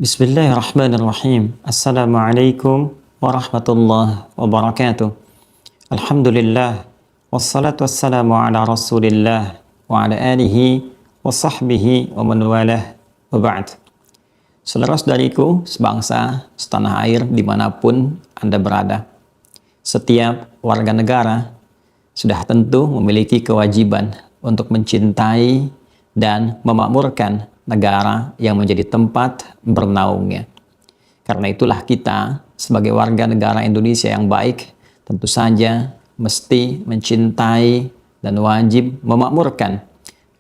Bismillahirrahmanirrahim. Assalamualaikum warahmatullahi wabarakatuh. Alhamdulillah. Wassalatu wassalamu ala rasulillah wa ala alihi wa sahbihi wa man walah wa ba'd. Saudara-saudariku sebangsa, setanah air dimanapun Anda berada, setiap warga negara sudah tentu memiliki kewajiban untuk mencintai dan memakmurkan negara yang menjadi tempat bernaungnya. Karena itulah kita sebagai warga negara Indonesia yang baik tentu saja mesti mencintai dan wajib memakmurkan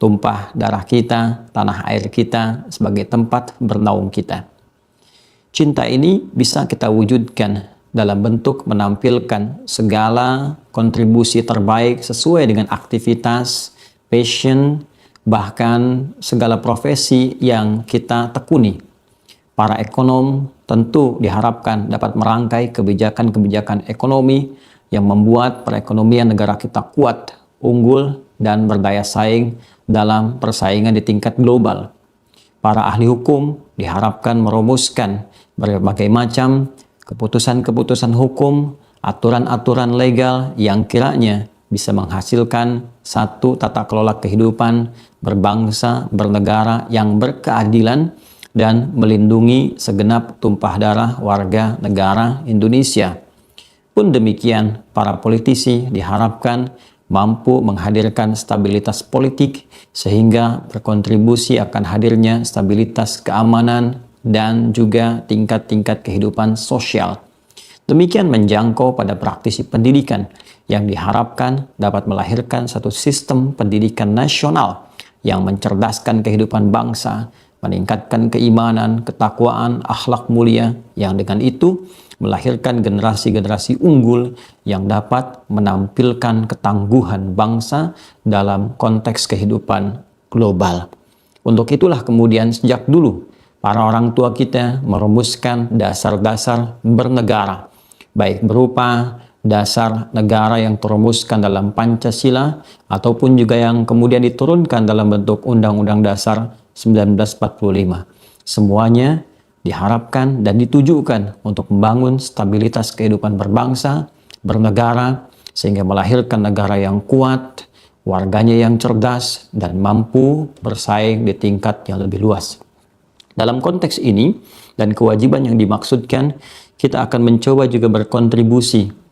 tumpah darah kita, tanah air kita sebagai tempat bernaung kita. Cinta ini bisa kita wujudkan dalam bentuk menampilkan segala kontribusi terbaik sesuai dengan aktivitas, passion, bahkan segala profesi yang kita tekuni. Para ekonom tentu diharapkan dapat merangkai kebijakan-kebijakan ekonomi yang membuat perekonomian negara kita kuat, unggul, dan berdaya saing dalam persaingan di tingkat global. Para ahli hukum diharapkan merumuskan berbagai macam keputusan-keputusan hukum, aturan-aturan legal yang kiranya bisa menghasilkan satu tata kelola kehidupan berbangsa, bernegara yang berkeadilan dan melindungi segenap tumpah darah warga negara Indonesia. Pun demikian, para politisi diharapkan mampu menghadirkan stabilitas politik sehingga berkontribusi akan hadirnya stabilitas keamanan dan juga tingkat-tingkat kehidupan sosial. Demikian menjangkau pada praktisi pendidikan yang diharapkan dapat melahirkan satu sistem pendidikan nasional yang mencerdaskan kehidupan bangsa, meningkatkan keimanan, ketakwaan, akhlak mulia, yang dengan itu melahirkan generasi-generasi unggul yang dapat menampilkan ketangguhan bangsa dalam konteks kehidupan global. Untuk itulah kemudian sejak dulu para orang tua kita merumuskan dasar-dasar bernegara, baik berupa dasar negara yang terumuskan dalam Pancasila ataupun juga yang kemudian diturunkan dalam bentuk Undang-Undang Dasar 1945. Semuanya diharapkan dan ditujukan untuk membangun stabilitas kehidupan berbangsa, bernegara, sehingga melahirkan negara yang kuat, warganya yang cerdas, dan mampu bersaing di tingkat yang lebih luas. Dalam konteks ini dan kewajiban yang dimaksudkan, kita akan mencoba juga berkontribusi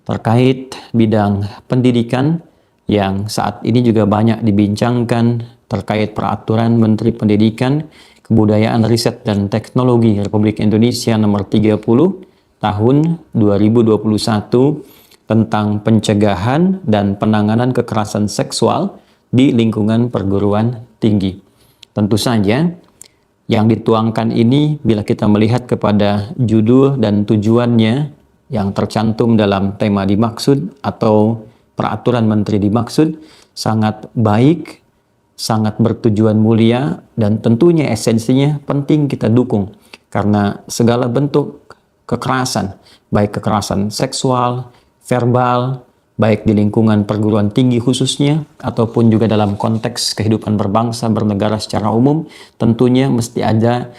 terkait bidang pendidikan yang saat ini juga banyak dibincangkan terkait peraturan Menteri Pendidikan, Kebudayaan, Riset, dan Teknologi Republik Indonesia nomor 30 tahun 2021 tentang pencegahan dan penanganan kekerasan seksual di lingkungan perguruan tinggi. Tentu saja yang dituangkan ini bila kita melihat kepada judul dan tujuannya yang tercantum dalam tema dimaksud atau peraturan menteri dimaksud sangat baik, sangat bertujuan mulia, dan tentunya esensinya penting kita dukung karena segala bentuk kekerasan, baik kekerasan seksual, verbal, baik di lingkungan perguruan tinggi khususnya ataupun juga dalam konteks kehidupan berbangsa bernegara secara umum, tentunya mesti ada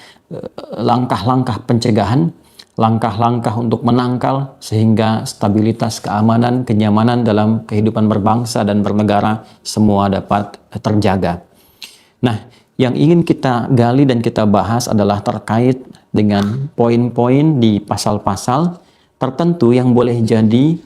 langkah-langkah pencegahan, langkah-langkah untuk menangkal sehingga stabilitas, keamanan, kenyamanan dalam kehidupan berbangsa dan bernegara semua dapat terjaga. Nah, yang ingin kita gali dan kita bahas adalah terkait dengan poin-poin di pasal-pasal tertentu yang boleh jadi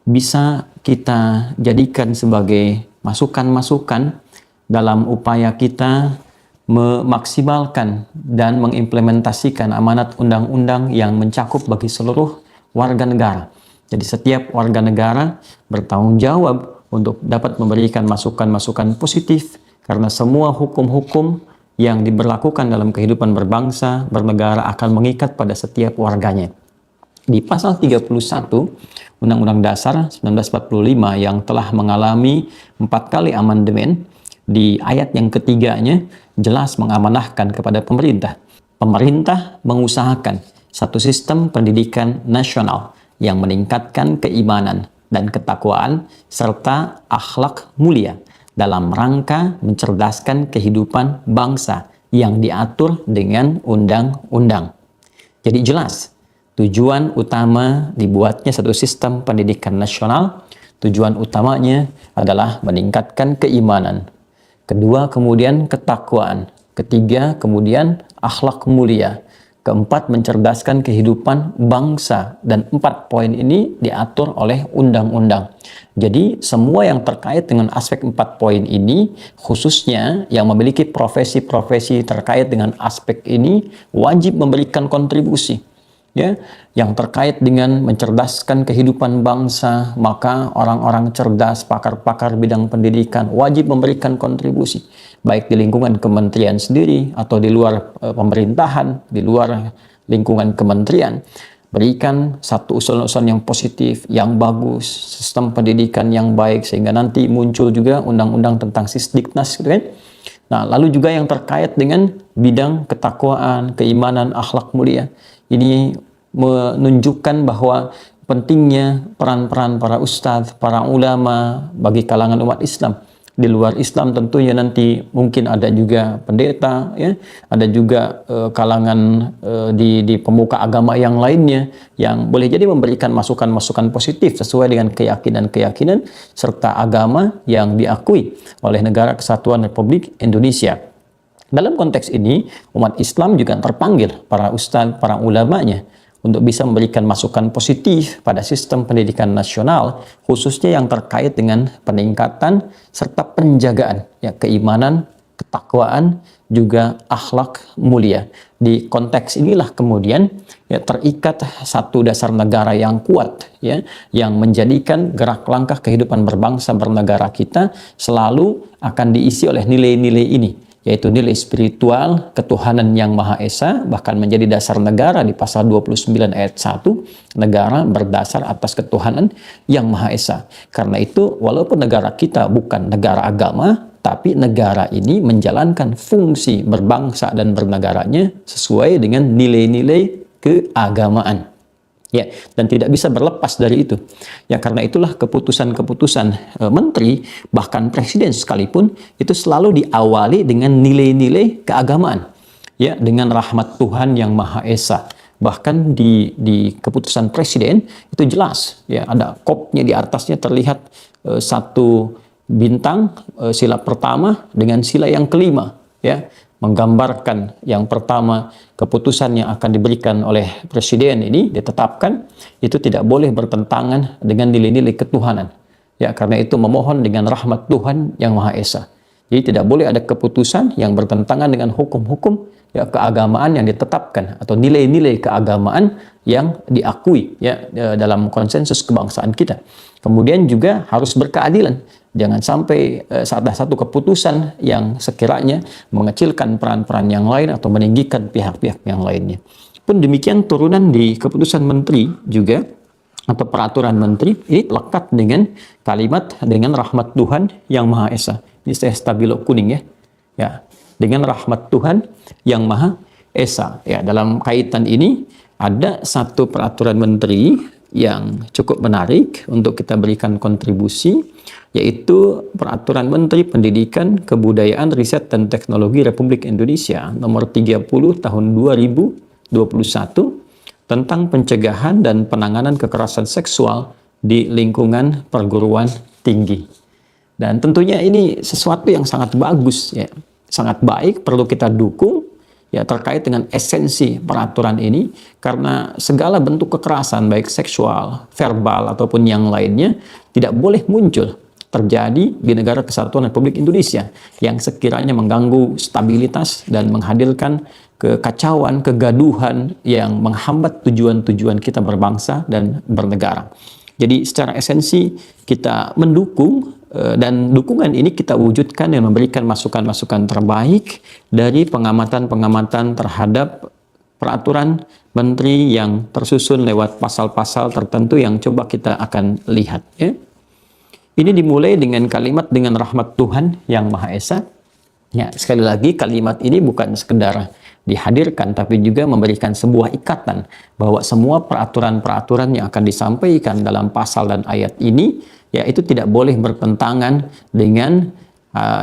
bisa kita jadikan sebagai masukan-masukan dalam upaya kita memaksimalkan dan mengimplementasikan amanat undang-undang yang mencakup bagi seluruh warga negara. Jadi setiap warga negara bertanggung jawab untuk dapat memberikan masukan-masukan positif karena semua hukum-hukum yang diberlakukan dalam kehidupan berbangsa, bernegara akan mengikat pada setiap warganya. Di pasal 31 Undang-Undang Dasar 1945 yang telah mengalami 4 kali amandemen, di ayat yang ketiganya jelas mengamanahkan kepada pemerintah. Pemerintah mengusahakan satu sistem pendidikan nasional yang meningkatkan keimanan dan ketakwaan serta akhlak mulia dalam rangka mencerdaskan kehidupan bangsa yang diatur dengan undang-undang. Jadi jelas, tujuan utama dibuatnya satu sistem pendidikan nasional, tujuan utamanya adalah meningkatkan keimanan. Kedua, kemudian ketakwaan. Ketiga, kemudian akhlak mulia. Keempat, mencerdaskan kehidupan bangsa. Dan 4 poin ini diatur oleh undang-undang. Jadi semua yang terkait dengan aspek 4 poin ini, khususnya yang memiliki profesi-profesi terkait dengan aspek ini, wajib memberikan kontribusi. Ya, yang terkait dengan mencerdaskan kehidupan bangsa, maka orang-orang cerdas, pakar-pakar bidang pendidikan wajib memberikan kontribusi, baik di lingkungan kementerian sendiri atau di luar pemerintahan, di luar lingkungan kementerian. Berikan satu usulan-usulan yang positif, yang bagus, sistem pendidikan yang baik, sehingga nanti muncul juga undang-undang tentang Sisdiknas, gitu kan. Nah, lalu juga yang terkait dengan bidang ketakwaan, keimanan, akhlak mulia. Ini menunjukkan bahwa pentingnya peran-peran para ustadz, para ulama bagi kalangan umat Islam. Di luar Islam tentunya nanti mungkin ada juga pendeta, ya, ada juga kalangan di pemuka agama yang lainnya yang boleh jadi memberikan masukan-masukan positif sesuai dengan keyakinan-keyakinan serta agama yang diakui oleh Negara Kesatuan Republik Indonesia. Dalam konteks ini, umat Islam juga terpanggil, para ustadz, para ulamanya, untuk bisa memberikan masukan positif pada sistem pendidikan nasional, khususnya yang terkait dengan peningkatan serta penjagaan ya, keimanan, ketakwaan, juga akhlak mulia. Di konteks inilah kemudian ya, terikat satu dasar negara yang kuat, ya, yang menjadikan gerak langkah kehidupan berbangsa bernegara kita selalu akan diisi oleh nilai-nilai ini, yaitu nilai spiritual, ketuhanan yang Maha Esa, bahkan menjadi dasar negara di pasal 29 ayat 1, negara berdasar atas ketuhanan yang Maha Esa. Karena itu, walaupun negara kita bukan negara agama, tapi negara ini menjalankan fungsi berbangsa dan bernegaranya sesuai dengan nilai-nilai keagamaan. Ya, dan tidak bisa berlepas dari itu. Ya, karena itulah keputusan-keputusan menteri, bahkan presiden sekalipun, itu selalu diawali dengan nilai-nilai keagamaan. Ya, dengan rahmat Tuhan yang Maha Esa. Bahkan di keputusan presiden itu jelas, ya, ada kopnya di atasnya terlihat satu bintang, sila pertama dengan sila yang kelima, ya, menggambarkan yang pertama keputusan yang akan diberikan oleh presiden ini ditetapkan itu tidak boleh bertentangan dengan nilai-nilai ketuhanan. Ya, karena itu memohon dengan rahmat Tuhan yang Maha Esa. Jadi tidak boleh ada keputusan yang bertentangan dengan hukum-hukum ya keagamaan yang ditetapkan atau nilai-nilai keagamaan yang diakui ya dalam konsensus kebangsaan kita. Kemudian juga harus berkeadilan. Jangan sampai ada satu keputusan yang sekiranya mengecilkan peran-peran yang lain atau meninggikan pihak-pihak yang lainnya. Pun demikian turunan di keputusan menteri juga atau peraturan menteri ini lekat dengan kalimat dengan rahmat Tuhan yang Maha Esa. Ini saya stabilo kuning ya. Ya, dengan rahmat Tuhan yang Maha Esa. Ya, dalam kaitan ini ada satu peraturan menteri yang cukup menarik untuk kita berikan kontribusi, yaitu Peraturan Menteri Pendidikan, Kebudayaan, Riset dan Teknologi Republik Indonesia nomor 30 tahun 2021 tentang pencegahan dan penanganan kekerasan seksual di lingkungan perguruan tinggi. Dan tentunya ini sesuatu yang sangat bagus ya, sangat baik, perlu kita dukung ya terkait dengan esensi peraturan ini, karena segala bentuk kekerasan baik seksual, verbal ataupun yang lainnya tidak boleh muncul terjadi di Negara Kesatuan Republik Indonesia yang sekiranya mengganggu stabilitas dan menghadirkan kekacauan, kegaduhan yang menghambat tujuan-tujuan kita berbangsa dan bernegara. Jadi secara esensi kita mendukung dan dukungan ini kita wujudkan dengan memberikan masukan-masukan terbaik dari pengamatan-pengamatan terhadap peraturan menteri yang tersusun lewat pasal-pasal tertentu yang coba kita akan lihat. Ya. Ini dimulai dengan kalimat dengan rahmat Tuhan yang Maha Esa. Ya, sekali lagi kalimat ini bukan sekedar dihadirkan, tapi juga memberikan sebuah ikatan bahwa semua peraturan-peraturan yang akan disampaikan dalam pasal dan ayat ini, ya itu tidak boleh bertentangan dengan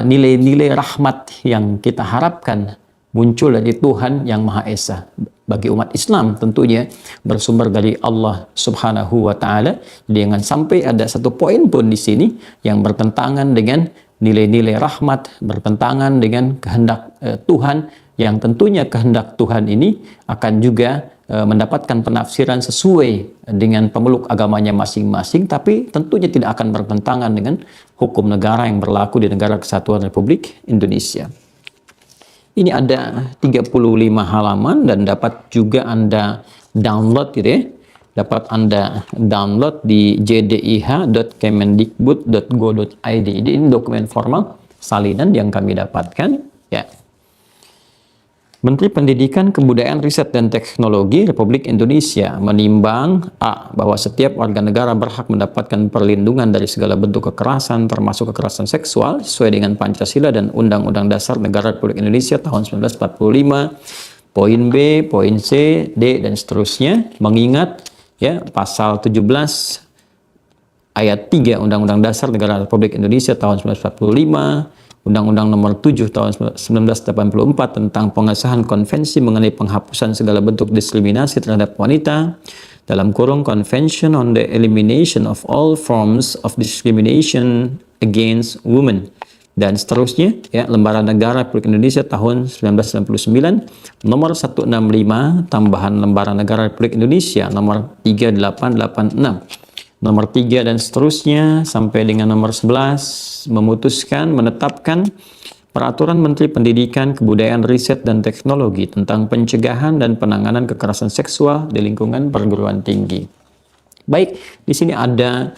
nilai-nilai rahmat yang kita harapkan muncul dari Tuhan yang Maha Esa. Bagi umat Islam tentunya bersumber dari Allah Subhanahu wa taala. Jangan sampai ada satu poin pun di sini yang bertentangan dengan nilai-nilai rahmat, bertentangan dengan kehendak Tuhan, yang tentunya kehendak Tuhan ini akan juga mendapatkan penafsiran sesuai dengan pemeluk agamanya masing-masing, tapi tentunya tidak akan bertentangan dengan hukum negara yang berlaku di Negara Kesatuan Republik Indonesia. Ini ada 35 halaman dan dapat juga Anda download gitu ya. Dapat Anda download di jdih.kemendikbud.go.id. Ini dokumen formal salinan yang kami dapatkan ya. Menteri Pendidikan, Kebudayaan, Riset dan Teknologi Republik Indonesia menimbang A. bahwa setiap warga negara berhak mendapatkan perlindungan dari segala bentuk kekerasan termasuk kekerasan seksual sesuai dengan Pancasila dan Undang-Undang Dasar Negara Republik Indonesia tahun 1945. Poin B, poin C, D dan seterusnya, mengingat ya pasal 17 ayat 3 Undang-Undang Dasar Negara Republik Indonesia tahun 1945, Undang-Undang Nomor 7 tahun 1984 tentang pengesahan konvensi mengenai penghapusan segala bentuk diskriminasi terhadap wanita, dalam kurung Convention on the Elimination of All Forms of Discrimination Against Women, dan seterusnya ya, Lembaran Negara Republik Indonesia tahun 1999 nomor 165 tambahan Lembaran Negara Republik Indonesia nomor 3886 nomor 3 dan seterusnya sampai dengan nomor 11 memutuskan menetapkan Peraturan Menteri Pendidikan, Kebudayaan, Riset dan Teknologi tentang pencegahan dan penanganan kekerasan seksual di lingkungan perguruan tinggi. Baik, di sini ada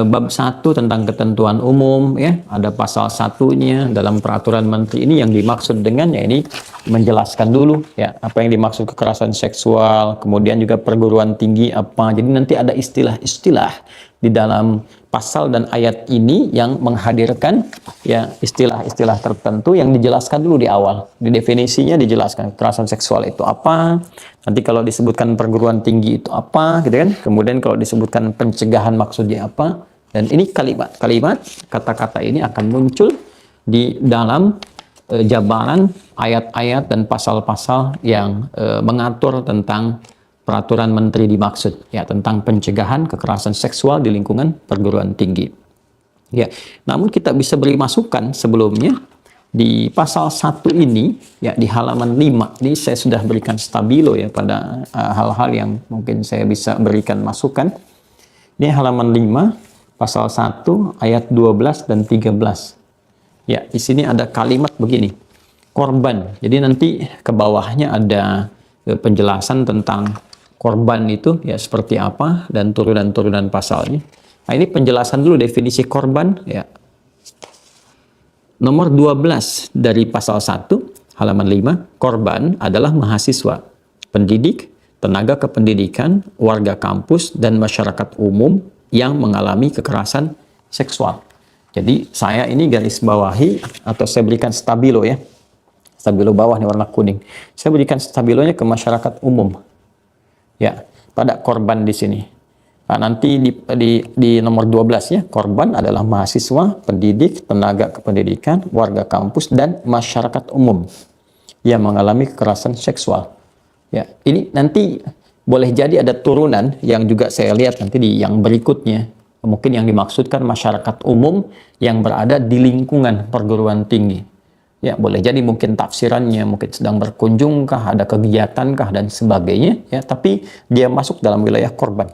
bab 1 tentang ketentuan umum ya, ada pasal 1-nya dalam peraturan menteri ini. Yang dimaksud dengan ya ini menjelaskan dulu ya apa yang dimaksud kekerasan seksual, kemudian juga perguruan tinggi apa. Jadi nanti ada istilah-istilah di dalam pasal dan ayat ini yang menghadirkan ya istilah-istilah tertentu yang dijelaskan dulu di awal. Di definisinya dijelaskan kekerasan seksual itu apa, nanti kalau disebutkan perguruan tinggi itu apa gitu kan, kemudian kalau disebutkan pencegahan maksudnya apa, dan ini kalimat-kalimat kata-kata ini akan muncul di dalam jabaran ayat-ayat dan pasal-pasal yang mengatur tentang peraturan menteri dimaksud ya tentang pencegahan kekerasan seksual di lingkungan perguruan tinggi. Ya, namun kita bisa beri masukan sebelumnya di pasal 1 ini ya di halaman 5 ini saya sudah berikan stabilo ya pada hal-hal yang mungkin saya bisa berikan masukan. Ini halaman 5 pasal 1 ayat 12 dan 13. Ya, di sini ada kalimat begini. Korban. Jadi nanti ke bawahnya ada penjelasan tentang korban itu ya seperti apa dan turunan-turunan pasalnya. Nah, ini penjelasan dulu definisi korban ya. Nomor 12 dari pasal 1 halaman 5, korban adalah mahasiswa, pendidik, tenaga kependidikan, warga kampus dan masyarakat umum yang mengalami kekerasan seksual. Jadi saya ini garis bawahi atau saya berikan stabilo ya. Stabilo bawah nih warna kuning. Saya berikan stabilonya ke masyarakat umum. Ya, pada korban di sini. Nah, nanti di nomor 12 ya, korban adalah mahasiswa, pendidik, tenaga kependidikan, warga kampus dan masyarakat umum yang mengalami kekerasan seksual. Ya, ini nanti boleh jadi ada turunan yang juga saya lihat nanti di yang berikutnya. Mungkin yang dimaksudkan masyarakat umum yang berada di lingkungan perguruan tinggi. Ya, boleh jadi mungkin tafsirannya mungkin sedang berkunjungkah, ada kegiatankah dan sebagainya ya, tapi dia masuk dalam wilayah korban.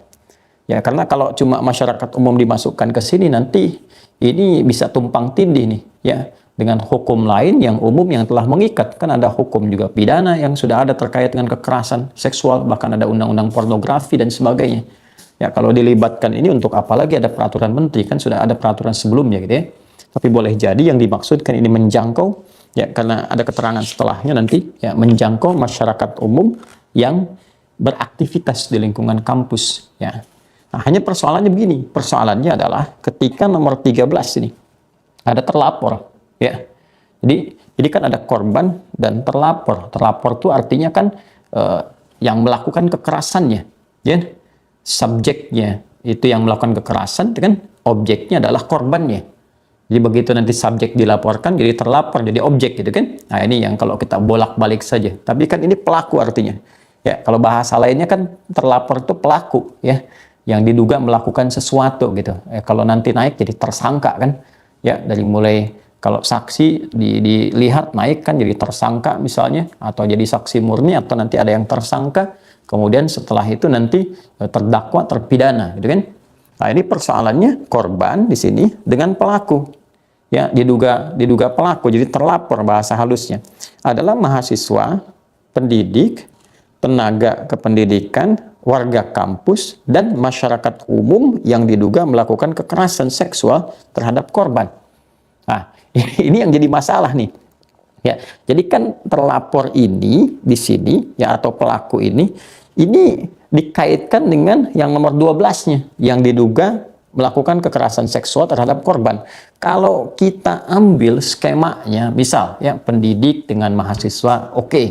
Ya, karena kalau cuma masyarakat umum dimasukkan ke sini nanti ini bisa tumpang tindih nih ya dengan hukum lain yang umum yang telah mengikat. Kan ada hukum juga pidana yang sudah ada terkait dengan kekerasan seksual, bahkan ada undang-undang pornografi dan sebagainya. Ya, kalau dilibatkan ini untuk apa lagi ada peraturan menteri, kan sudah ada peraturan sebelumnya gitu ya. Tapi boleh jadi yang dimaksudkan ini menjangkau ya karena ada keterangan setelahnya nanti ya menjangkau masyarakat umum yang beraktivitas di lingkungan kampus ya. Nah, hanya persoalannya begini, persoalannya adalah ketika nomor 13 ini ada terlapor ya. Jadi kan ada korban dan terlapor. Terlapor itu artinya kan yang melakukan kekerasannya ya. Subjeknya itu yang melakukan kekerasan, kan objeknya adalah korbannya. Jadi begitu nanti subjek dilaporkan, jadi terlapor, jadi objek gitu kan. Nah ini yang kalau kita bolak-balik saja. Tapi kan ini pelaku artinya. Ya kalau bahasa lainnya kan terlapor itu pelaku ya, yang diduga melakukan sesuatu gitu. Kalau nanti naik jadi tersangka kan. Ya dari mulai kalau saksi dilihat naik kan jadi tersangka misalnya, atau jadi saksi murni, atau nanti ada yang tersangka. Kemudian setelah itu nanti terdakwa, terpidana gitu kan. Nah, ini persoalannya korban di sini dengan pelaku. Ya, diduga pelaku, jadi terlapor bahasa halusnya adalah mahasiswa, pendidik, tenaga kependidikan, warga kampus, dan masyarakat umum yang diduga melakukan kekerasan seksual terhadap korban. Nah, ini yang jadi masalah nih. Ya, jadi kan terlapor ini di sini ya, atau pelaku ini dikaitkan dengan yang nomor 12-nya yang diduga melakukan kekerasan seksual terhadap korban. Kalau kita ambil skemanya, misal ya pendidik dengan mahasiswa, oke,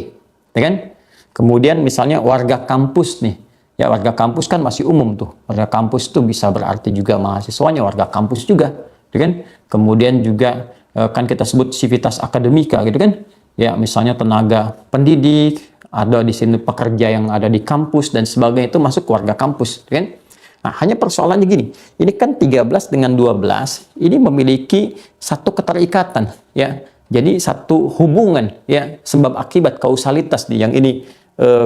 ya kan? Kemudian misalnya warga kampus nih. Ya warga kampus kan masih umum tuh. Warga kampus itu bisa berarti juga mahasiswanya warga kampus juga, ya kan? Kemudian juga kan kita sebut civitas akademika gitu kan, ya misalnya tenaga pendidik, ada di sini pekerja yang ada di kampus dan sebagainya, itu masuk warga kampus kan. Nah hanya persoalannya gini, ini kan 13 dengan 12 ini memiliki satu keterikatan ya, jadi satu hubungan ya, sebab akibat kausalitas nih, yang ini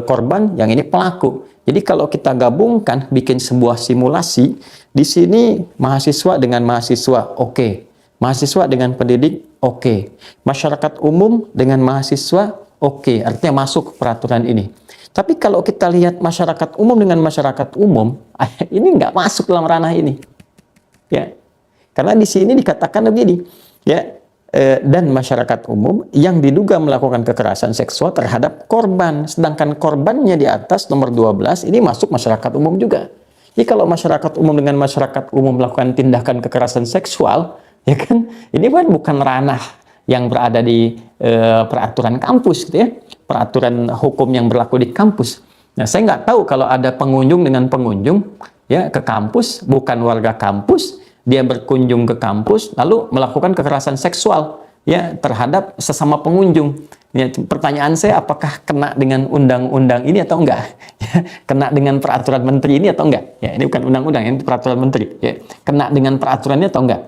korban, yang ini pelaku. Jadi kalau kita gabungkan bikin sebuah simulasi, di sini mahasiswa dengan mahasiswa oke. Mahasiswa dengan pendidik, oke. Masyarakat umum dengan mahasiswa, oke. Artinya masuk peraturan ini. Tapi kalau kita lihat masyarakat umum dengan masyarakat umum, ini nggak masuk dalam ranah ini. Ya, karena di sini dikatakan begini, ya, dan masyarakat umum yang diduga melakukan kekerasan seksual terhadap korban. Sedangkan korbannya di atas nomor 12, ini masuk masyarakat umum juga. Jadi kalau masyarakat umum dengan masyarakat umum melakukan tindakan kekerasan seksual, ya kan, ini kan bukan ranah yang berada di peraturan kampus gitu ya, peraturan hukum yang berlaku di kampus. Nah saya nggak tahu kalau ada pengunjung dengan pengunjung ya ke kampus, bukan warga kampus, dia berkunjung ke kampus lalu melakukan kekerasan seksual ya terhadap sesama pengunjung. Ya, pertanyaan saya, apakah kena dengan undang-undang ini atau enggak? Ya, kena dengan peraturan menteri ini atau enggak? Ya, ini bukan undang-undang, ini peraturan menteri. Ya, kena dengan peraturannya atau enggak?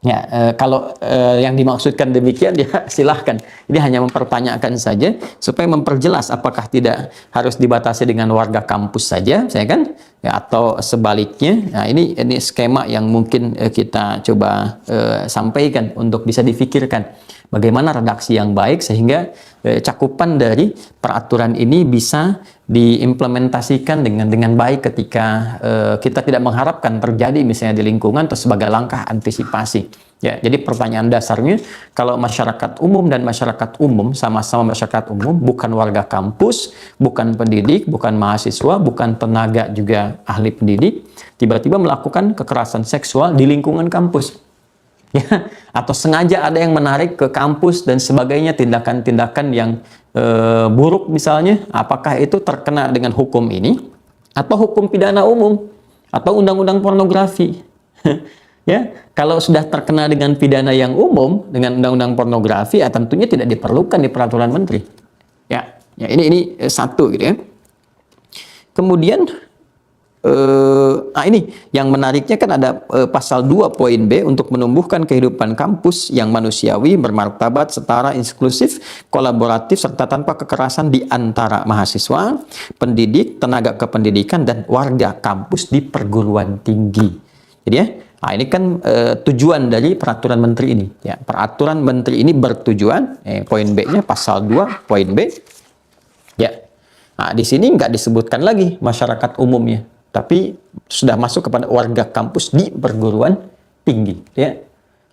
Ya, kalau yang dimaksudkan demikian ya silahkan. Ini hanya mempertanyakan saja supaya memperjelas apakah tidak harus dibatasi dengan warga kampus saja, saya kan, ya, atau sebaliknya. Nah, ini skema yang mungkin kita coba sampaikan untuk bisa difikirkan bagaimana redaksi yang baik sehingga cakupan dari peraturan ini bisa diimplementasikan dengan baik ketika kita tidak mengharapkan terjadi misalnya di lingkungan atau sebagai langkah antisipasi. Ya, jadi pertanyaan dasarnya, kalau masyarakat umum dan masyarakat umum sama-sama masyarakat umum, bukan warga kampus, bukan pendidik, bukan mahasiswa, bukan tenaga juga ahli pendidik, tiba-tiba melakukan kekerasan seksual di lingkungan kampus. Ya, atau sengaja ada yang menarik ke kampus dan sebagainya, tindakan-tindakan yang buruk misalnya, apakah itu terkena dengan hukum ini atau hukum pidana umum atau undang-undang pornografi? Ya, kalau sudah terkena dengan pidana yang umum dengan undang-undang pornografi, ya tentunya tidak diperlukan di peraturan menteri. Ya, ya ini satu gitu ya. Kemudian ini yang menariknya kan ada pasal 2 poin B untuk menumbuhkan kehidupan kampus yang manusiawi, bermartabat, setara, inklusif, kolaboratif, serta tanpa kekerasan di antara mahasiswa, pendidik, tenaga kependidikan, dan warga kampus di perguruan tinggi. Jadi ya, nah ini kan tujuan dari peraturan menteri ini. Ya, peraturan menteri ini bertujuan, poin B-nya pasal 2 poin B. Ya, nah di sini nggak disebutkan lagi masyarakat umumnya, tapi sudah masuk kepada warga kampus di perguruan tinggi. Ya,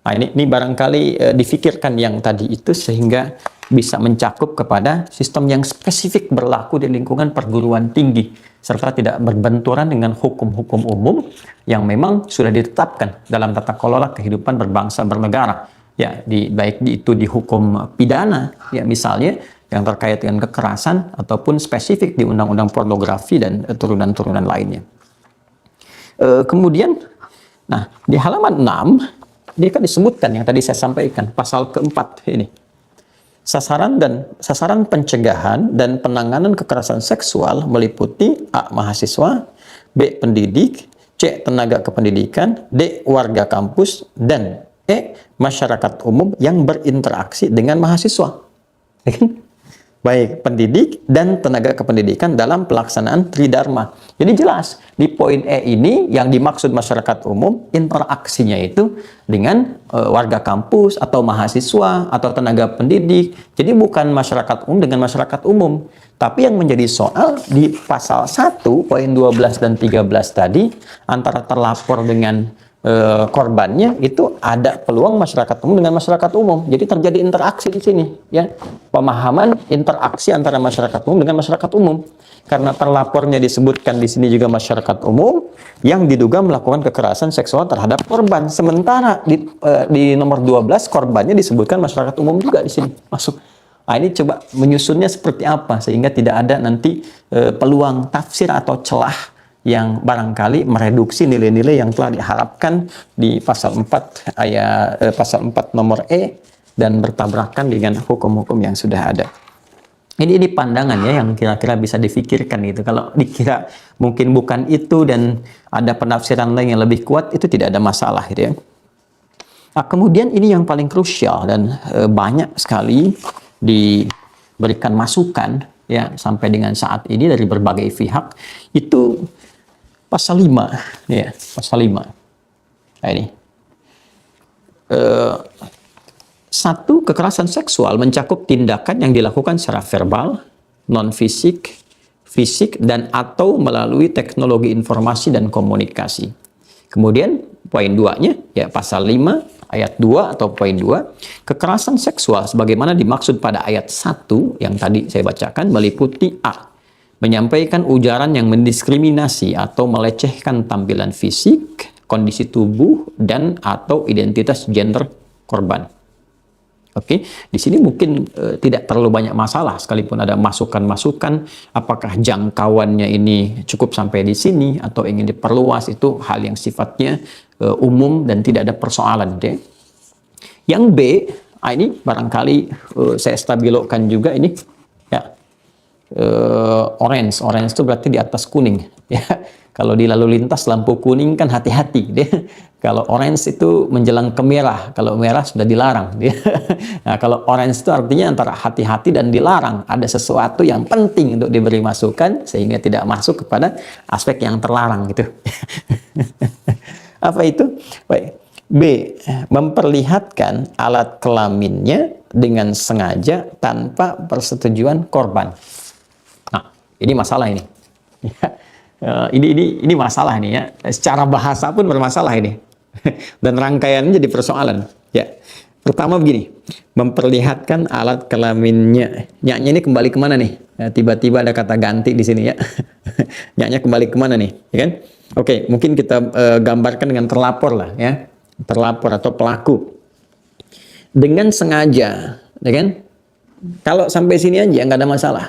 nah ini barangkali difikirkan yang tadi itu sehingga bisa mencakup kepada sistem yang spesifik berlaku di lingkungan perguruan tinggi, serta tidak berbenturan dengan hukum-hukum umum yang memang sudah ditetapkan dalam tata kelola kehidupan berbangsa bernegara. Ya, baik itu di hukum pidana, ya misalnya yang terkait dengan kekerasan, ataupun spesifik di undang-undang pornografi dan turunan-turunan lainnya. Kemudian, nah di halaman 6 Ini kan disebutkan yang tadi saya sampaikan, pasal keempat ini. Sasaran pencegahan dan penanganan kekerasan seksual meliputi A. mahasiswa, B. pendidik, C. tenaga kependidikan, D. warga kampus, dan E. masyarakat umum yang berinteraksi dengan mahasiswa. Baik pendidik dan tenaga kependidikan dalam pelaksanaan tridharma. Jadi jelas di poin E ini yang dimaksud masyarakat umum, interaksinya itu dengan warga kampus atau mahasiswa atau tenaga pendidik. Jadi bukan masyarakat umum dengan masyarakat umum. Tapi yang menjadi soal di pasal 1 poin 12 dan 13 tadi, antara terlapor dengan korbannya itu ada peluang masyarakat umum dengan masyarakat umum. Jadi terjadi interaksi di sini, ya. Pemahaman interaksi antara masyarakat umum dengan masyarakat umum. Karena terlapornya disebutkan di sini juga masyarakat umum yang diduga melakukan kekerasan seksual terhadap korban. Sementara di nomor 12 korbannya disebutkan masyarakat umum juga di sini masuk. Nah, ini coba menyusunnya seperti apa sehingga tidak ada nanti peluang tafsir atau celah yang barangkali mereduksi nilai-nilai yang telah diharapkan di pasal 4 pasal 4 nomor E dan bertabrakan dengan hukum-hukum yang sudah ada. Ini pandangan ya yang kira-kira bisa difikirkan gitu. Kalau dikira mungkin bukan itu dan ada penafsiran lain yang lebih kuat, itu tidak ada masalah gitu ya. Nah, kemudian ini yang paling krusial dan banyak sekali diberikan masukan ya sampai dengan saat ini dari berbagai pihak, itu pasal 5, ya, pasal 5. Nah, ini. Satu, kekerasan seksual mencakup tindakan yang dilakukan secara verbal, non-fisik, fisik, dan atau melalui teknologi informasi dan komunikasi. Kemudian, poin 2-nya, ya, pasal 5, ayat 2 atau poin 2, kekerasan seksual sebagaimana dimaksud pada ayat 1 yang tadi saya bacakan meliputi A. menyampaikan ujaran yang mendiskriminasi atau melecehkan tampilan fisik, kondisi tubuh, dan atau identitas gender korban. Oke, di sini mungkin tidak terlalu banyak masalah sekalipun ada masukan-masukan apakah jangkauannya ini cukup sampai di sini atau ingin diperluas, itu hal yang sifatnya umum dan tidak ada persoalan. Deh. Yang B, ini barangkali saya stabilokan juga ini ya. Orange itu berarti di atas kuning ya. Kalau di lalu lintas lampu kuning kan hati-hati dia. Kalau orange itu menjelang ke merah, kalau merah sudah dilarang dia. Nah, kalau orange itu artinya antara hati-hati dan dilarang, ada sesuatu yang penting untuk diberi masukan sehingga tidak masuk kepada aspek yang terlarang gitu. Apa itu? Baik. B, memperlihatkan alat kelaminnya dengan sengaja tanpa persetujuan korban. Ini masalah ini. Ini masalah ini ya. Secara bahasa pun bermasalah ini. Dan rangkaiannya jadi persoalan. Ya. Pertama begini, memperlihatkan alat kelaminnya. Nyaknya ini kembali kemana nih? Tiba-tiba ada kata ganti di sini ya. Nyaknya kembali kemana nih? Ya kan? Oke, mungkin kita gambarkan dengan terlapor lah ya. Terlapor atau pelaku. Dengan sengaja, ya kan? Kalau sampai sini aja nggak ada masalah.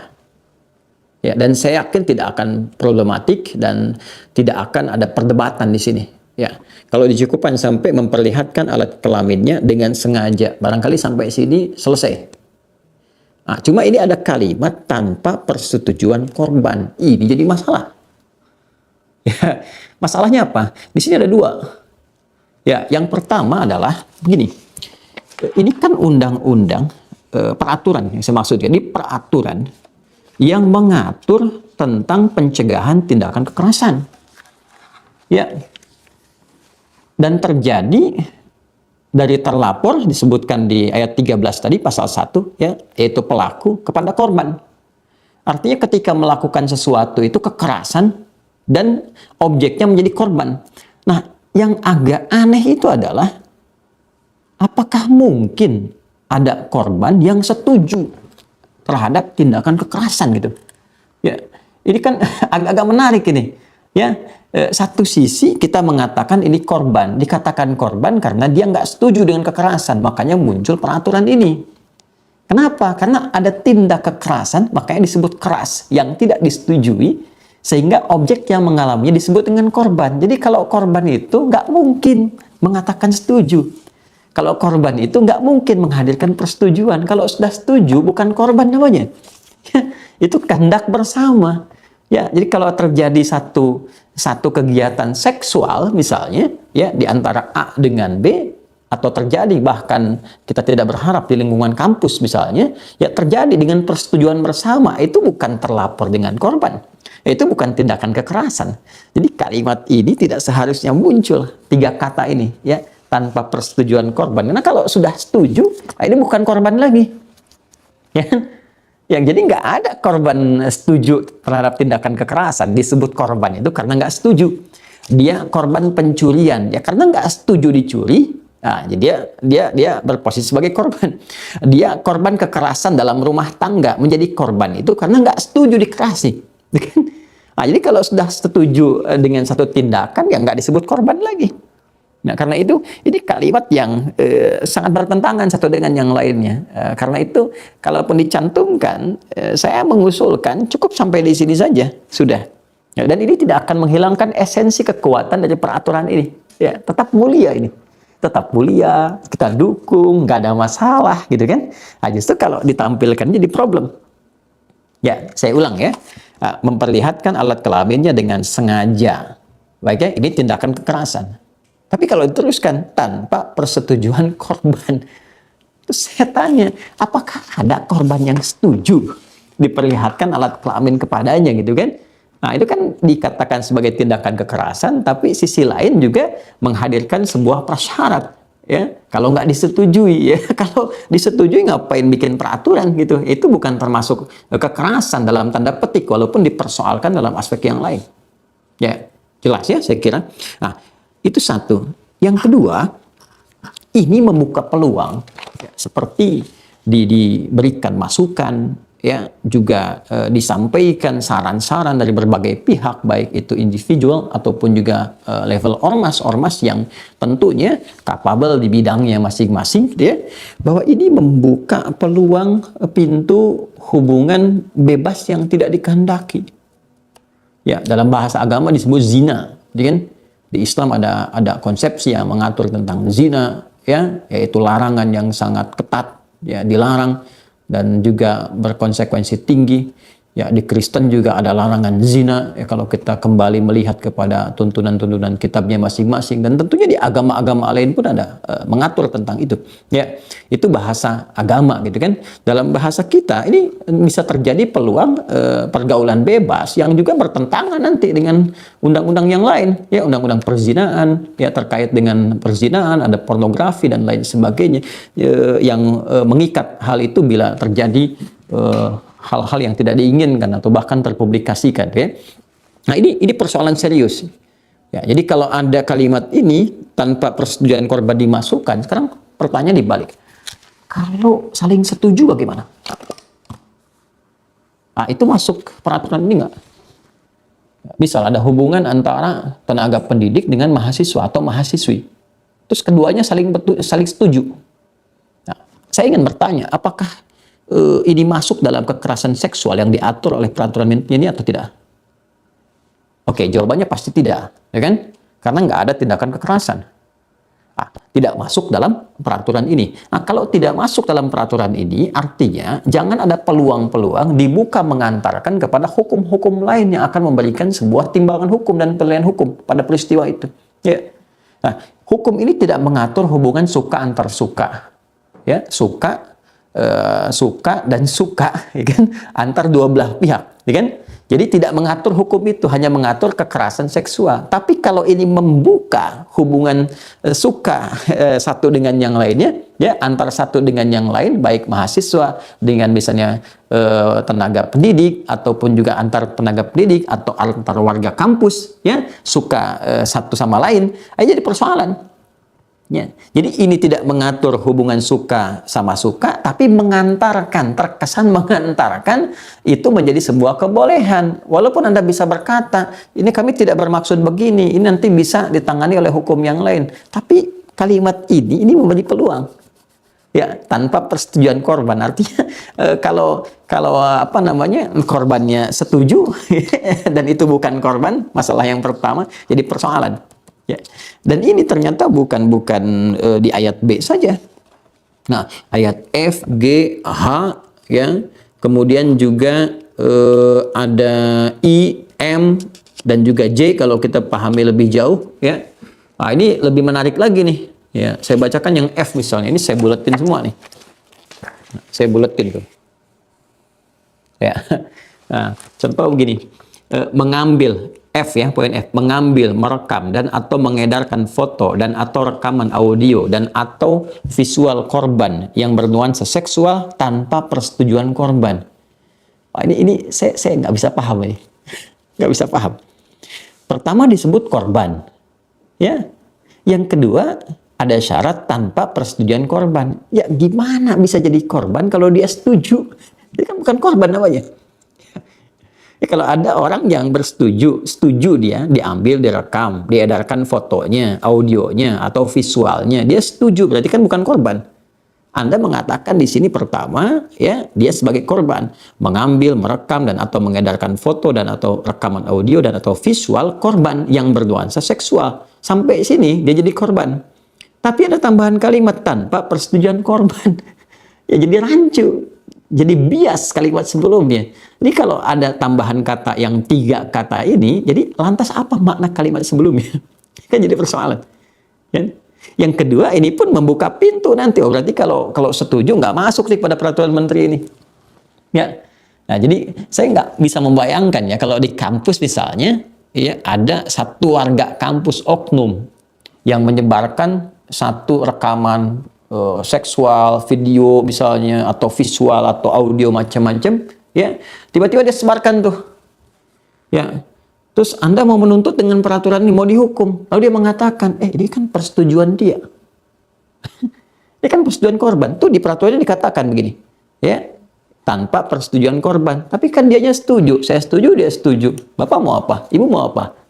Ya, dan saya yakin tidak akan problematik dan tidak akan ada perdebatan di sini. Ya, kalau dicukupkan sampai memperlihatkan alat kelaminnya dengan sengaja, barangkali sampai sini selesai. Nah, cuma ini ada kalimat tanpa persetujuan korban. Ini jadi masalah. Ya, masalahnya apa? Di sini ada dua. Ya, yang pertama adalah begini. Ini kan undang-undang peraturan yang saya maksud. Ini peraturan yang mengatur tentang pencegahan tindakan kekerasan. Ya. Dan terjadi dari terlapor disebutkan di ayat 13 tadi pasal 1 ya, yaitu pelaku kepada korban. Artinya ketika melakukan sesuatu itu kekerasan dan objeknya menjadi korban. Nah, yang agak aneh itu adalah apakah mungkin ada korban yang setuju terhadap tindakan kekerasan gitu. Ya, ini kan agak menarik ini. Ya, satu sisi kita mengatakan ini korban, dikatakan korban karena dia nggak setuju dengan kekerasan, makanya muncul peraturan ini. Kenapa? Karena ada tindak kekerasan, makanya disebut keras yang tidak disetujui, sehingga objek yang mengalaminya disebut dengan korban. Jadi kalau korban itu nggak mungkin mengatakan setuju. Kalau korban itu nggak mungkin menghadirkan persetujuan. Kalau sudah setuju, bukan korban namanya. Itu kehendak bersama. Ya, jadi kalau terjadi satu kegiatan seksual misalnya, ya di antara A dengan B, atau terjadi bahkan kita tidak berharap di lingkungan kampus misalnya, ya terjadi dengan persetujuan bersama, itu bukan terlapor dengan korban. Itu bukan tindakan kekerasan. Jadi kalimat ini tidak seharusnya muncul, 3 kata ini, ya, tanpa persetujuan korban. Karena kalau sudah setuju, ini bukan korban lagi. Ya, yang jadi nggak ada korban setuju terhadap tindakan kekerasan. Disebut korban itu karena nggak setuju. Dia korban pencurian, ya karena nggak setuju dicuri. Nah, jadi dia berposisi sebagai korban. Dia korban kekerasan dalam rumah tangga, menjadi korban itu karena nggak setuju dikerasi. Nah, jadi kalau sudah setuju dengan satu tindakan, ya nggak disebut korban lagi. Nah, karena itu ini kalimat yang sangat bertentangan satu dengan yang lainnya. Karena itu, kalaupun dicantumkan, saya mengusulkan cukup sampai di sini saja, sudah. Ya, dan ini tidak akan menghilangkan esensi kekuatan dari peraturan ini. Ya, tetap mulia ini. Tetap mulia, kita dukung, nggak ada masalah, gitu kan? Nah, justru kalau ditampilkan jadi problem. Ya, saya ulang ya. Memperlihatkan alat kelaminnya dengan sengaja. Baiknya, ini tindakan kekerasan. Tapi kalau diteruskan tanpa persetujuan korban, terus saya tanya, apakah ada korban yang setuju diperlihatkan alat kelamin kepadanya gitu kan? Nah, itu kan dikatakan sebagai tindakan kekerasan, tapi sisi lain juga menghadirkan sebuah prasyarat. Ya, kalau nggak disetujui, ya kalau disetujui ngapain bikin peraturan gitu? Itu bukan termasuk kekerasan dalam tanda petik, walaupun dipersoalkan dalam aspek yang lain. Ya, jelas ya saya kira. Nah, itu satu. Yang kedua, ini membuka peluang, ya, seperti diberikan masukan, ya, juga disampaikan saran-saran dari berbagai pihak, baik itu individual ataupun juga level ormas-ormas yang tentunya kapabel di bidangnya masing-masing, ya, bahwa ini membuka peluang pintu hubungan bebas yang tidak dikehendaki. Ya, dalam bahasa agama disebut zina, kan? Di Islam ada konsepsi yang mengatur tentang zina, ya, yaitu larangan yang sangat ketat, ya, dilarang dan juga berkonsekuensi tinggi. Ya, di Kristen juga ada larangan zina, ya, kalau kita kembali melihat kepada tuntunan-tuntunan kitabnya masing-masing, dan tentunya di agama-agama lain pun ada mengatur tentang itu. Ya, itu bahasa agama gitu kan. Dalam bahasa kita ini bisa terjadi peluang pergaulan bebas yang juga bertentangan nanti dengan undang-undang yang lain, ya, undang-undang perzinaan, ya, terkait dengan perzinaan, ada pornografi dan lain sebagainya, yang mengikat hal itu bila terjadi hal-hal yang tidak diinginkan atau bahkan terpublikasikan, ya. Nah, ini persoalan serius. Ya, jadi kalau ada kalimat ini tanpa persetujuan korban dimasukkan, sekarang pertanyaan dibalik. Kalau saling setuju bagaimana? Nah, itu masuk peraturan ini nggak? Misal ada hubungan antara tenaga pendidik dengan mahasiswa atau mahasiswi. Terus keduanya saling setuju. Nah, saya ingin bertanya, apakah ini masuk dalam kekerasan seksual yang diatur oleh peraturan ini atau tidak? Oke, jawabannya pasti tidak, ya kan? Karena nggak ada tindakan kekerasan. Tidak masuk dalam peraturan ini. Nah, kalau tidak masuk dalam peraturan ini, artinya jangan ada peluang-peluang dibuka mengantarkan kepada hukum-hukum lain yang akan memberikan sebuah timbangan hukum dan penilaian hukum pada peristiwa itu. Ya. Nah, hukum ini tidak mengatur hubungan suka antar suka, ya, suka dan suka, ya kan, antar dua belah pihak, ya kan? Jadi tidak mengatur hukum itu, hanya mengatur kekerasan seksual. Tapi kalau ini membuka hubungan suka satu dengan yang lainnya, ya, antar satu dengan yang lain, baik mahasiswa dengan misalnya tenaga pendidik, ataupun juga antar tenaga pendidik atau antar warga kampus, ya, suka satu sama lain, jadi persoalan. Ya. Jadi ini tidak mengatur hubungan suka sama suka, tapi mengantarkan, terkesan mengantarkan itu menjadi sebuah kebolehan. Walaupun Anda bisa berkata, ini kami tidak bermaksud begini, ini nanti bisa ditangani oleh hukum yang lain. Tapi kalimat ini memberi peluang. Ya, tanpa persetujuan korban. Artinya kalau apa namanya, korbannya setuju dan itu bukan korban, masalah yang pertama jadi persoalan. Ya. Dan ini ternyata bukan di ayat B saja. Nah, ayat F, G, H, ya, kemudian juga ada I, M, dan juga J kalau kita pahami lebih jauh, ya. Nah, ini lebih menarik lagi nih. Ya, saya bacakan yang F misalnya. Ini saya buletin semua nih. Nah, saya buletin tuh. Ya. Nah, contoh begini. Mengambil F ya, poin F, mengambil, merekam dan atau mengedarkan foto dan atau rekaman audio dan atau visual korban yang bernuansa seksual tanpa persetujuan korban. Wah, ini saya nggak bisa paham ini, nggak bisa paham. Pertama disebut korban, ya. Yang kedua ada syarat tanpa persetujuan korban. Ya gimana bisa jadi korban kalau dia setuju? Dia kan bukan korban namanya. Ya, kalau ada orang yang setuju dia diambil, direkam, diedarkan fotonya, audionya, atau visualnya, dia setuju, berarti kan bukan korban. Anda mengatakan di sini pertama, ya, dia sebagai korban, mengambil, merekam dan atau mengedarkan foto dan atau rekaman audio dan atau visual korban yang bernuansa seksual. Sampai sini dia jadi korban. Tapi ada tambahan kalimat tanpa persetujuan korban. Ya jadi rancu. Jadi bias kalimat sebelumnya. Ini kalau ada tambahan kata yang 3 kata ini, jadi lantas apa makna kalimat sebelumnya? Kan jadi persoalan. Ya. Yang kedua, ini pun membuka pintu nanti. Oh, berarti kalau setuju nggak masuk sih pada peraturan menteri ini. Ya. Nah, jadi saya nggak bisa membayangkan ya kalau di kampus misalnya, ya ada satu warga kampus oknum yang menyebarkan satu rekaman seksual, video misalnya, atau visual, atau audio macam-macam, ya, tiba-tiba dia sebarkan tuh, ya, terus Anda mau menuntut dengan peraturan ini, mau dihukum, lalu dia mengatakan, ini kan persetujuan dia, ini kan persetujuan korban, tuh di peraturannya dikatakan begini, ya, tanpa persetujuan korban, tapi kan dianya setuju, saya setuju, dia setuju, Bapak mau apa, Ibu mau apa?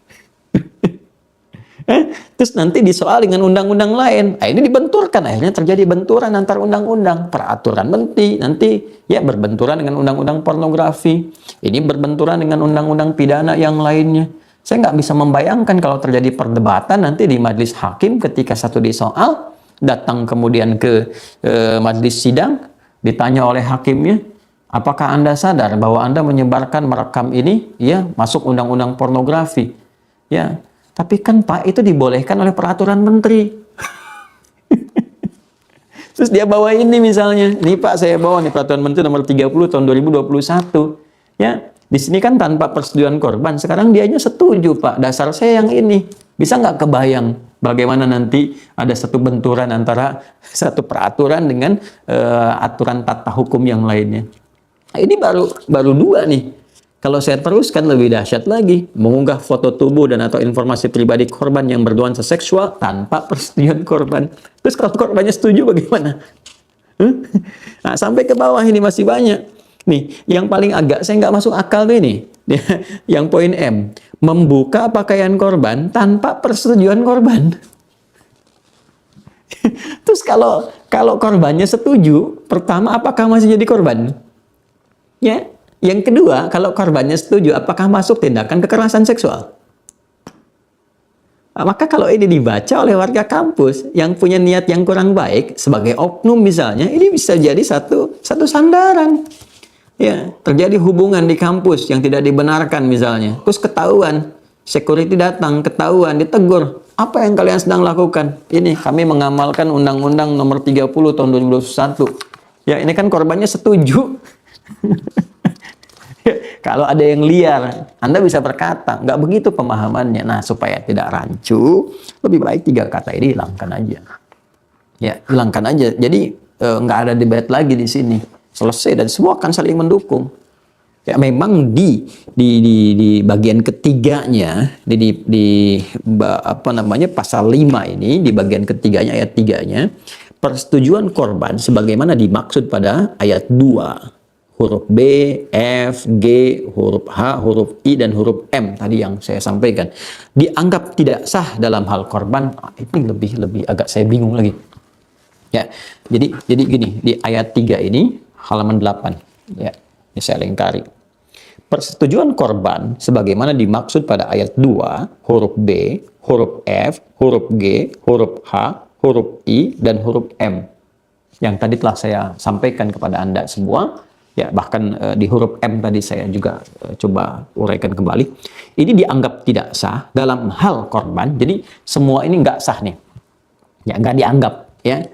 Terus nanti disoal dengan undang-undang lain. Nah, ini dibenturkan, akhirnya terjadi benturan antar undang-undang. Peraturan menteri nanti ya berbenturan dengan undang-undang pornografi. Ini berbenturan dengan undang-undang pidana yang lainnya. Saya nggak bisa membayangkan kalau terjadi perdebatan nanti di majelis hakim ketika satu disoal, datang kemudian ke majelis sidang, ditanya oleh hakimnya, apakah Anda sadar bahwa Anda menyebarkan, merekam ini ya masuk undang-undang pornografi? Ya. Tapi kan Pak itu dibolehkan oleh peraturan menteri. Terus dia bawa ini misalnya. Nih Pak saya bawa nih peraturan menteri nomor 30 tahun 2021. Ya, di sini kan tanpa persetujuan korban. Sekarang dianya setuju Pak. Dasar saya yang ini. Bisa nggak kebayang bagaimana nanti ada satu benturan antara satu peraturan dengan aturan tata hukum yang lainnya. Nah, ini baru 2 nih. Kalau saya teruskan lebih dahsyat lagi, mengunggah foto tubuh dan atau informasi pribadi korban yang bernuansa seksual tanpa persetujuan korban. Terus kalau korbannya setuju bagaimana? Nah, sampai ke bawah ini masih banyak. Nih, yang paling agak saya nggak masuk akal tuh ini. Yang poin M, membuka pakaian korban tanpa persetujuan korban. Terus kalau korbannya setuju, pertama apakah masih jadi korban? Ya. Yang kedua, kalau korbannya setuju, apakah masuk tindakan kekerasan seksual? Maka kalau ini dibaca oleh warga kampus yang punya niat yang kurang baik, sebagai oknum misalnya, ini bisa jadi satu sandaran. Ya, terjadi hubungan di kampus yang tidak dibenarkan misalnya. Terus ketahuan, security datang, ketahuan, ditegur. Apa yang kalian sedang lakukan? Ini, kami mengamalkan Undang-Undang nomor 30 tahun 2021. Ya, ini kan korbannya setuju. Kalau ada yang liar, Anda bisa berkata, nggak begitu pemahamannya. Nah, supaya tidak rancu, lebih baik 3 kata ini hilangkan aja. Ya, hilangkan aja. Jadi nggak ada debat lagi di sini. Selesai dan semua akan saling mendukung. Ya, memang di bagian ketiganya, pasal 5 ini, di bagian ketiganya ayat 3-nya, persetujuan korban sebagaimana dimaksud pada ayat 2. Huruf B, F, G, huruf H, huruf I, dan huruf M tadi yang saya sampaikan dianggap tidak sah dalam hal korban. Ini lebih agak saya bingung lagi. Ya, jadi gini, di ayat 3 ini halaman 8. Ya, ini saya lingkari. persetujuan korban sebagaimana dimaksud pada ayat 2, huruf B, huruf F, huruf G, huruf H, huruf I, dan huruf M. Yang tadi telah saya sampaikan kepada Anda semua, ya bahkan di huruf M tadi saya juga coba uraikan kembali. Ini dianggap tidak sah dalam hal korban, jadi semua ini nggak sah nih. Ya, nggak dianggap. Ya,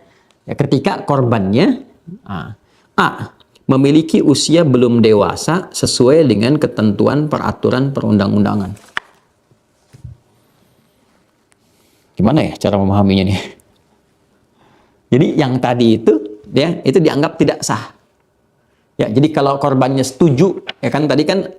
ketika korbannya A. Memiliki usia belum dewasa sesuai dengan ketentuan peraturan perundang-undangan. Gimana ya cara memahaminya nih? Jadi yang tadi itu, ya, itu dianggap tidak sah. Ya, jadi kalau korbannya setuju, ya kan tadi kan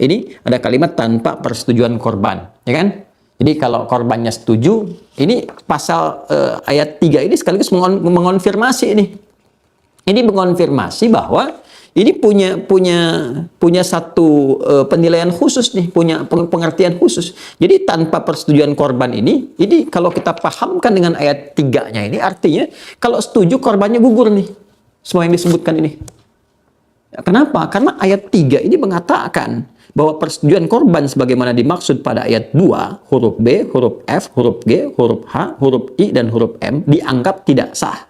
ini ada kalimat tanpa persetujuan korban, ya kan? Jadi kalau korbannya setuju, ini pasal ayat 3 ini sekaligus mengonfirmasi ini. Ini mengonfirmasi bahwa ini punya satu penilaian khusus nih, punya pengertian khusus. Jadi tanpa persetujuan korban ini kalau kita pahamkan dengan ayat 3-nya ini artinya kalau setuju korbannya gugur nih. Semua yang disebutkan ini. Kenapa? Karena ayat 3 ini mengatakan bahwa persetujuan korban sebagaimana dimaksud pada ayat 2, huruf B, huruf F, huruf G, huruf H, huruf I, dan huruf M dianggap tidak sah.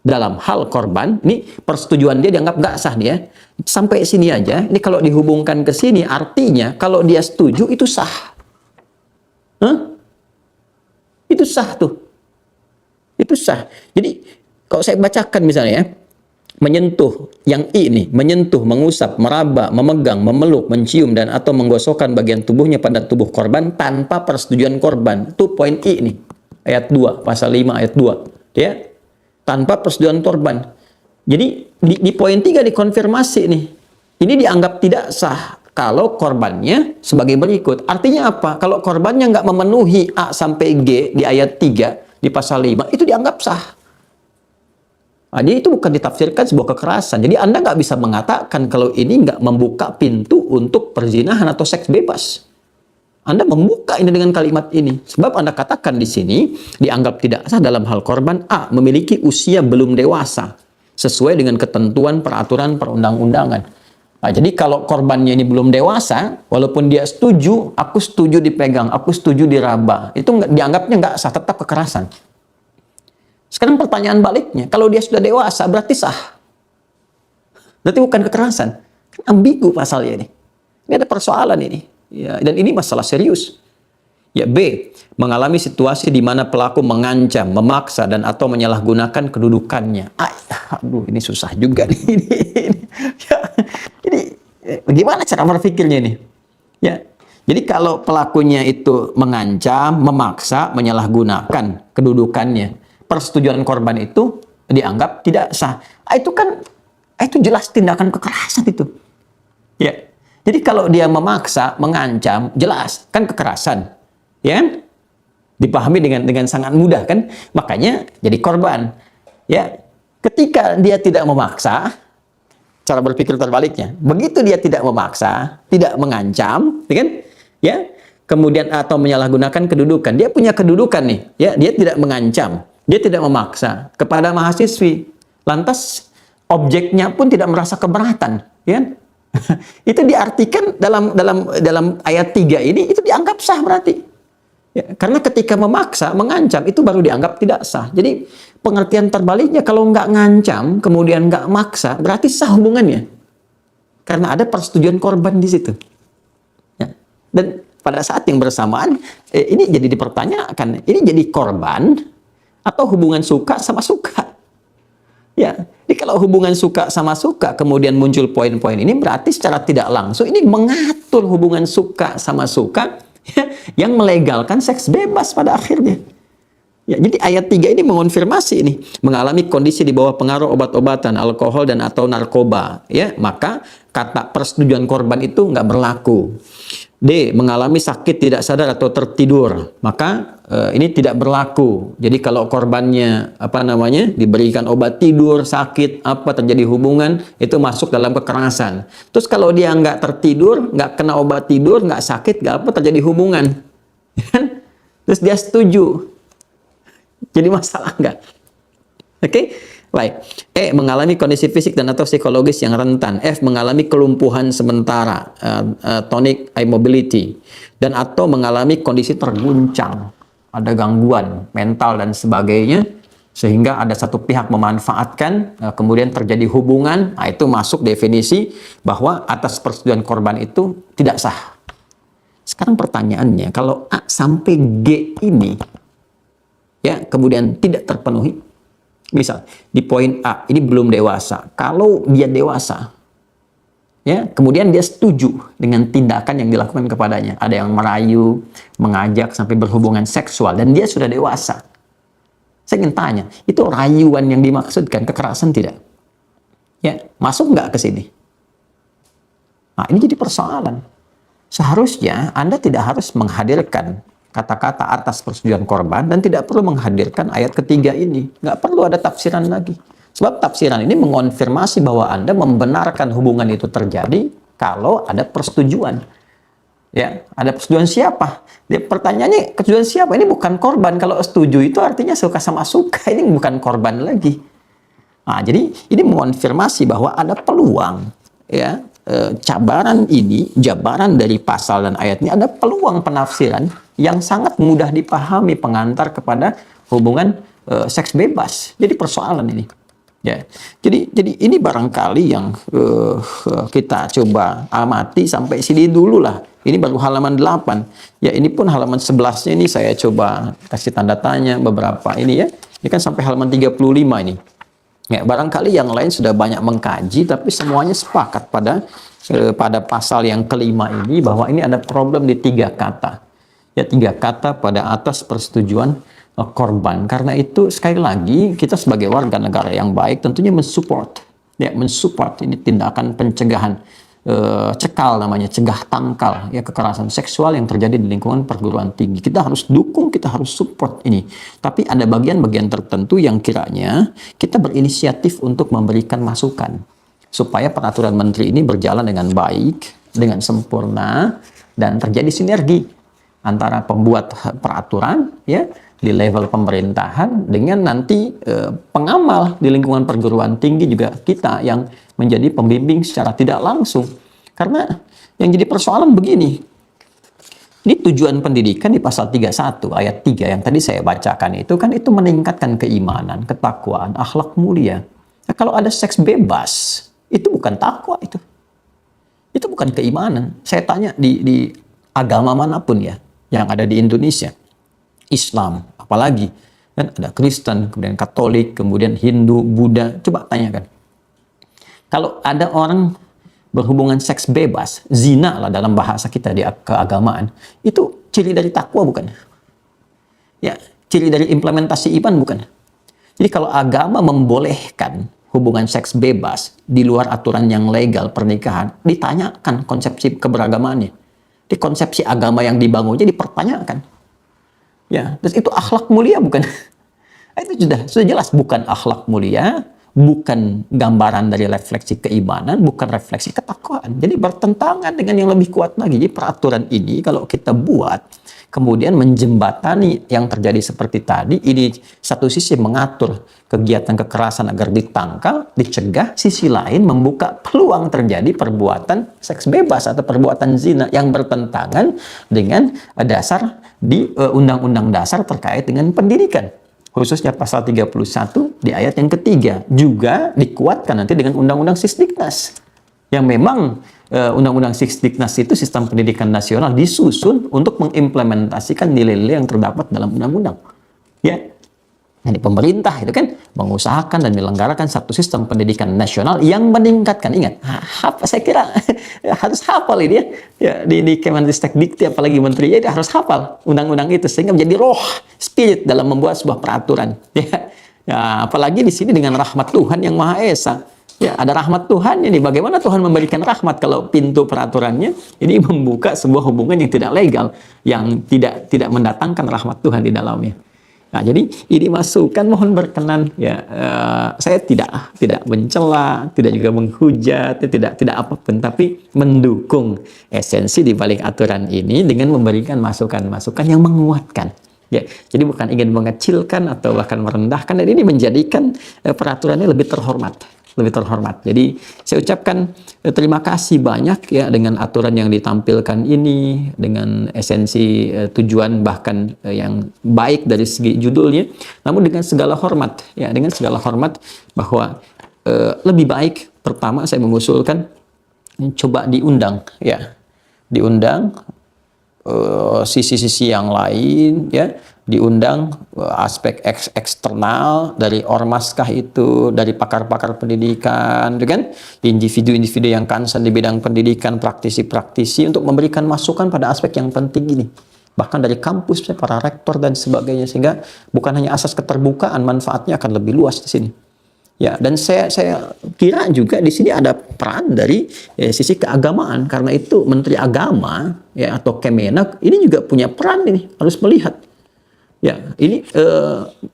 Dalam hal korban, ini persetujuan dia dianggap nggak sah nih ya. Sampai sini aja, ini kalau dihubungkan ke sini, artinya kalau dia setuju itu sah. Itu sah tuh. Itu sah. Jadi, kalau saya bacakan misalnya ya, menyentuh, yang I nih, menyentuh, mengusap, meraba, memegang, memeluk, mencium, dan atau menggosokkan bagian tubuhnya pada tubuh korban tanpa persetujuan korban. Itu poin I nih. Ayat 2, pasal 5 ayat 2. Ya. Tanpa persetujuan korban. Jadi di poin 3 dikonfirmasi nih. Ini dianggap tidak sah kalau korbannya sebagai berikut. Artinya apa? Kalau korbannya nggak memenuhi A sampai G di ayat 3 di pasal 5, itu dianggap sah. Nah, jadi itu bukan ditafsirkan sebuah kekerasan. Jadi Anda nggak bisa mengatakan kalau ini nggak membuka pintu untuk perzinahan atau seks bebas. Anda membuka ini dengan kalimat ini. Sebab Anda katakan di sini, dianggap tidak sah dalam hal korban A, memiliki usia belum dewasa, sesuai dengan ketentuan peraturan perundang-undangan. Nah, jadi kalau korbannya ini belum dewasa, walaupun dia setuju, aku setuju dipegang, aku setuju diraba, itu dianggapnya nggak sah, tetap kekerasan. Sekarang pertanyaan baliknya, kalau dia sudah dewasa, berarti sah. Berarti bukan kekerasan. Kan ambigu pasalnya ini. Ini ada persoalan ini. Ya, dan ini masalah serius. Ya, B. Mengalami situasi di mana pelaku mengancam, memaksa, dan atau menyalahgunakan kedudukannya. Aduh, ini susah juga nih. Ini gimana cara berpikirnya ini? Ya, jadi kalau pelakunya itu mengancam, memaksa, menyalahgunakan kedudukannya, persetujuan korban itu dianggap tidak sah. Itu jelas tindakan kekerasan itu. Ya. Jadi kalau dia memaksa, mengancam, jelas kan kekerasan, ya kan? Dipahami dengan sangat mudah kan? Makanya jadi korban. Ya, ketika dia tidak memaksa, cara berpikir terbaliknya. Begitu dia tidak memaksa, tidak mengancam, ya kan? Ya, kemudian atau menyalahgunakan kedudukan. Dia punya kedudukan nih, ya. Dia tidak mengancam, dia tidak memaksa kepada mahasiswi. Lantas objeknya pun tidak merasa keberatan, ya kan? Itu diartikan dalam ayat 3 ini itu dianggap sah berarti. Ya, karena ketika memaksa, mengancam itu baru dianggap tidak sah. Jadi pengertian terbaliknya kalau nggak ngancam, kemudian nggak maksa, berarti sah hubungannya. Karena ada persetujuan korban di situ. Ya. Dan pada saat yang bersamaan, ini jadi dipertanyakan, ini jadi korban atau hubungan suka sama suka? Ya, jadi kalau hubungan suka sama suka kemudian muncul poin-poin ini berarti secara tidak langsung ini mengatur hubungan suka sama suka ya, yang melegalkan seks bebas pada akhirnya. Ya, jadi ayat 3 ini mengonfirmasi ini, mengalami kondisi di bawah pengaruh obat-obatan, alkohol dan atau narkoba, ya, maka kata persetujuan korban itu nggak berlaku. D. Mengalami sakit tidak sadar atau tertidur, maka ini tidak berlaku. Jadi kalau korbannya diberikan obat tidur, sakit, terjadi hubungan, itu masuk dalam kekerasan. Terus kalau dia nggak tertidur, nggak kena obat tidur, nggak sakit, terjadi hubungan, terus dia setuju, jadi masalah nggak? Oke? Baik. E, mengalami kondisi fisik dan atau psikologis yang rentan. F, mengalami kelumpuhan sementara, tonic immobility, dan atau mengalami kondisi terguncang, ada gangguan mental dan sebagainya, sehingga ada satu pihak memanfaatkan, kemudian terjadi hubungan. Nah, itu masuk definisi bahwa atas persetujuan korban itu tidak sah. Sekarang pertanyaannya, kalau A sampai G ini ya kemudian tidak terpenuhi, misal di poin A ini belum dewasa. Kalau dia dewasa, ya kemudian dia setuju dengan tindakan yang dilakukan kepadanya, ada yang merayu, mengajak sampai berhubungan seksual, dan dia sudah dewasa. Saya ingin tanya, itu rayuan yang dimaksudkan kekerasan tidak? Ya, masuk nggak ke sini? Nah, ini jadi persoalan. Seharusnya Anda tidak harus menghadirkan kata-kata atas persetujuan korban dan tidak perlu menghadirkan ayat ketiga ini. Nggak perlu ada tafsiran lagi. Sebab tafsiran ini mengonfirmasi bahwa Anda membenarkan hubungan itu terjadi kalau ada persetujuan. Ya, ada persetujuan siapa? Pertanyaannya, persetujuan siapa? Ini bukan korban. Kalau setuju itu artinya suka sama suka. Ini bukan korban lagi. Nah, jadi ini mengonfirmasi bahwa ada peluang, ya, cabaran ini, jabaran dari pasal dan ayat ini ada peluang penafsiran yang sangat mudah dipahami pengantar kepada hubungan seks bebas. Jadi persoalan ini. Ya, jadi ini barangkali yang kita coba amati sampai sini dulu lah. Ini baru halaman 8. Ya, ini pun halaman 11-nya ini saya coba kasih tanda tanya beberapa ini ya. Ini kan sampai halaman 35 ini. Ya, barangkali yang lain sudah banyak mengkaji, tapi semuanya sepakat pada pasal yang kelima ini bahwa ini ada problem di 3 kata. Ya, 3 kata pada atas persetujuan korban. Karena itu sekali lagi kita sebagai warga negara yang baik tentunya mensupport, ya, mensupport ini tindakan pencegahan, cekal namanya, cegah tangkal ya kekerasan seksual yang terjadi di lingkungan perguruan tinggi. Kita harus dukung, kita harus support ini. Tapi ada bagian-bagian tertentu yang kiranya kita berinisiatif untuk memberikan masukan supaya peraturan menteri ini berjalan dengan baik, dengan sempurna, dan terjadi sinergi antara pembuat peraturan ya di level pemerintahan dengan nanti pengamal di lingkungan perguruan tinggi, juga kita yang menjadi pembimbing secara tidak langsung. Karena yang jadi persoalan begini, ini tujuan pendidikan di pasal 31 ayat 3 yang tadi saya bacakan itu kan itu meningkatkan keimanan, ketakwaan, akhlak mulia. Nah, kalau ada seks bebas, itu bukan takwa itu. Itu bukan keimanan. Saya tanya di agama manapun ya yang ada di Indonesia, Islam, apalagi kan ada Kristen, kemudian Katolik, kemudian Hindu, Buddha. Coba tanyakan. Kalau ada orang berhubungan seks bebas, zina lah dalam bahasa kita di keagamaan, itu ciri dari takwa bukan? Ya, ciri dari implementasi iman bukan? Jadi kalau agama membolehkan hubungan seks bebas di luar aturan yang legal pernikahan, ditanyakan konsepsi keberagamaannya. Di konsepsi agama yang dibangunnya dipertanyakan. Ya, terus itu akhlak mulia bukan? Itu sudah jelas bukan akhlak mulia, bukan gambaran dari refleksi keimanan, bukan refleksi ketakwaan. Jadi bertentangan dengan yang lebih kuat lagi. Jadi peraturan ini kalau kita buat, kemudian menjembatani yang terjadi seperti tadi, ini satu sisi mengatur kegiatan kekerasan agar ditangkal, dicegah, sisi lain membuka peluang terjadi perbuatan seks bebas atau perbuatan zina yang bertentangan dengan dasar di Undang-Undang Dasar terkait dengan pendidikan. Khususnya pasal 31 di ayat yang ketiga. Juga dikuatkan nanti dengan Undang-Undang Sisdiknas. Yang memang Undang-Undang Sisdiknas itu sistem pendidikan nasional disusun untuk mengimplementasikan nilai-nilai yang terdapat dalam undang-undang. Ya. Jadi pemerintah itu kan mengusahakan dan menyelenggarakan satu sistem pendidikan nasional yang meningkatkan. Ingat, saya kira harus hafal ini ya di Kemendikbud apalagi menteri ya harus hafal undang-undang itu sehingga menjadi roh, spirit dalam membuat sebuah peraturan. Ya, apalagi di sini dengan rahmat Tuhan yang Maha Esa. Ya, ada rahmat Tuhan ini. Bagaimana Tuhan memberikan rahmat kalau pintu peraturannya ini membuka sebuah hubungan yang tidak legal, yang tidak mendatangkan rahmat Tuhan di dalamnya. Nah, jadi ini masukan mohon berkenan ya. Saya tidak mencela, tidak juga menghujat, tidak apapun, tapi mendukung esensi di balik aturan ini dengan memberikan masukan-masukan yang menguatkan. Ya, jadi bukan ingin mengecilkan atau bahkan merendahkan, dan ini menjadikan peraturannya lebih terhormat, lebih terhormat. Jadi saya ucapkan terima kasih banyak ya dengan aturan yang ditampilkan ini, dengan esensi tujuan bahkan yang baik dari segi judulnya, namun dengan segala hormat ya, dengan segala hormat bahwa lebih baik pertama saya mengusulkan coba diundang ya, diundang sisi-sisi yang lain ya, diundang aspek eksternal dari ormaskah itu, dari pakar-pakar pendidikan, gitu kan, individu-individu yang concern di bidang pendidikan, praktisi-praktisi untuk memberikan masukan pada aspek yang penting ini, bahkan dari kampus, para rektor dan sebagainya, sehingga bukan hanya asas keterbukaan, manfaatnya akan lebih luas di sini. Ya, dan saya kira juga di sini ada peran dari sisi keagamaan, karena itu Menteri Agama ya atau Kemenak ini juga punya peran ini, harus melihat. Ya, ini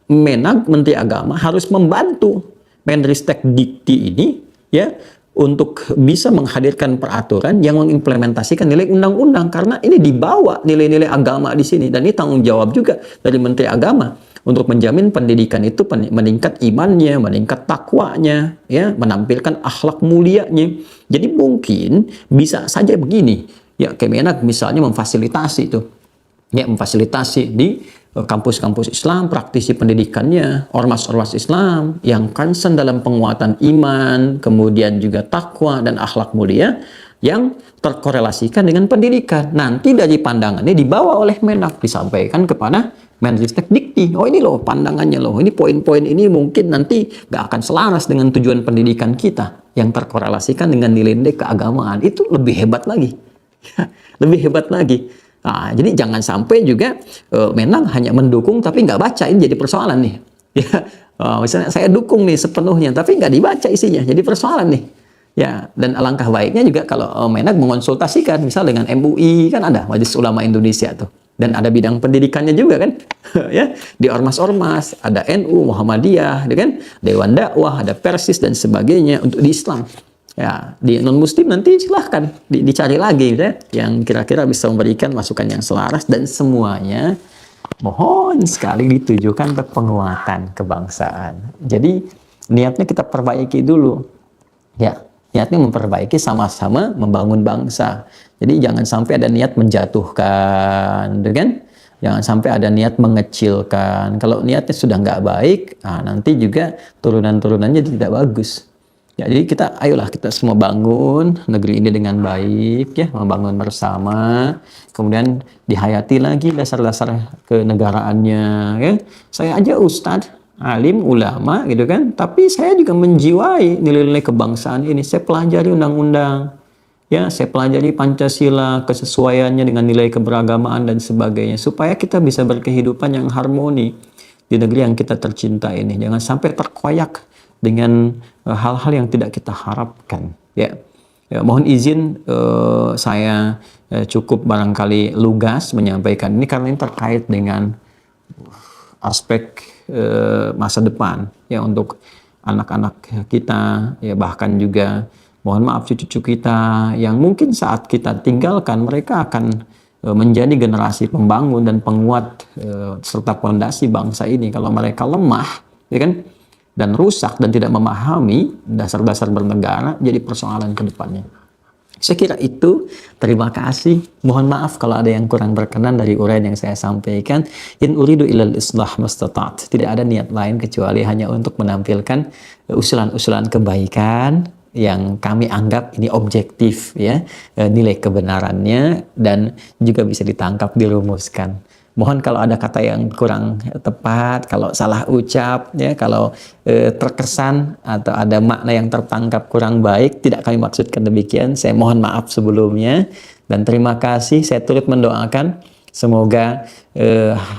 Menak, Menteri Agama harus membantu Menristek Dikti ini ya untuk bisa menghadirkan peraturan yang mengimplementasikan nilai undang-undang, karena ini dibawa nilai-nilai agama di sini, dan ini tanggung jawab juga dari Menteri Agama untuk menjamin pendidikan itu meningkat imannya, meningkat takwanya, ya, menampilkan akhlak mulianya. Jadi mungkin bisa saja begini, ya, Kemenak misalnya memfasilitasi itu, ya, memfasilitasi di kampus-kampus Islam, praktisi pendidikannya, ormas-ormas Islam yang concern dalam penguatan iman, kemudian juga takwa dan akhlak mulia yang terkorelasikan dengan pendidikan. Nanti dari pandangannya dibawa oleh Menak, disampaikan kepada Menristek Dikti. Oh, ini loh pandangannya loh, ini poin-poin ini mungkin nanti gak akan selaras dengan tujuan pendidikan kita yang terkorelasikan dengan nilai-nilai keagamaan. Itu lebih hebat lagi. Lebih hebat lagi. Nah, jadi jangan sampai juga Menang hanya mendukung tapi nggak baca, ini jadi persoalan nih. Ya, misalnya saya dukung nih sepenuhnya tapi nggak dibaca isinya, jadi persoalan nih. Ya, dan alangkah baiknya juga kalau Menak mengonsultasikan, misal dengan MUI, kan ada Majelis Ulama Indonesia tuh, dan ada bidang pendidikannya juga kan, ya, di ormas-ormas ada NU, Muhammadiyah, kan, Dewan Dakwah, ada Persis dan sebagainya untuk di Islam. Ya, di non Muslim nanti silahkan dicari lagi, ya, yang kira-kira bisa memberikan masukan yang selaras, dan semuanya mohon sekali ditujukan ke penguatan kebangsaan. Jadi niatnya kita perbaiki dulu, ya. Niatnya memperbaiki, sama-sama membangun bangsa. Jadi jangan sampai ada niat menjatuhkan, kan? Jangan sampai ada niat mengecilkan. Kalau niatnya sudah nggak baik, nah nanti juga turunan-turunannya tidak bagus. Ya, jadi ayolah kita semua bangun negeri ini dengan baik, ya, membangun bersama. Kemudian dihayati lagi dasar-dasar kenegaraannya, ya. Saya aja Ustadz, alim, ulama, gitu kan, tapi saya juga menjiwai nilai-nilai kebangsaan ini. Saya pelajari undang-undang, ya, saya pelajari Pancasila, kesesuaiannya dengan nilai keberagamaan dan sebagainya, supaya kita bisa berkehidupan yang harmoni di negeri yang kita tercinta ini. Jangan sampai terkoyak dengan hal-hal yang tidak kita harapkan, ya. Ya, mohon izin saya cukup barangkali lugas menyampaikan ini karena ini terkait dengan aspek masa depan, ya, untuk anak-anak kita, ya, bahkan juga mohon maaf cucu-cucu kita yang mungkin saat kita tinggalkan mereka akan menjadi generasi pembangun dan penguat serta pondasi bangsa ini. Kalau mereka lemah, ya kan, dan rusak dan tidak memahami dasar-dasar bernegara, jadi persoalan ke depannya. Saya kira itu. Terima kasih. Mohon maaf kalau ada yang kurang berkenan dari uraian yang saya sampaikan. In uridu ilal islah mastata'at. Tidak ada niat lain kecuali hanya untuk menampilkan usulan-usulan kebaikan yang kami anggap ini objektif, ya, nilai kebenarannya, dan juga bisa ditangkap, dirumuskan. Mohon kalau ada kata yang kurang tepat, kalau salah ucap, ya, kalau terkesan atau ada makna yang tertangkap kurang baik, tidak kami maksudkan demikian. Saya mohon maaf sebelumnya, dan terima kasih. Saya turut mendoakan semoga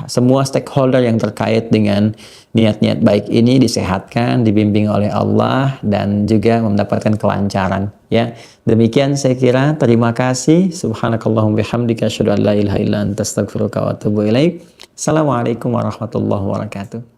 semua stakeholder yang terkait dengan niat-niat baik ini disehatkan, dibimbing oleh Allah, dan juga mendapatkan kelancaran, ya. Demikian saya kira. Terima kasih. Subhanakallahumma bihamdika asyhadu an la ilaha illa anta astaghfiruka wa atubu ilaik. Assalamualaikum warahmatullahi wabarakatuh.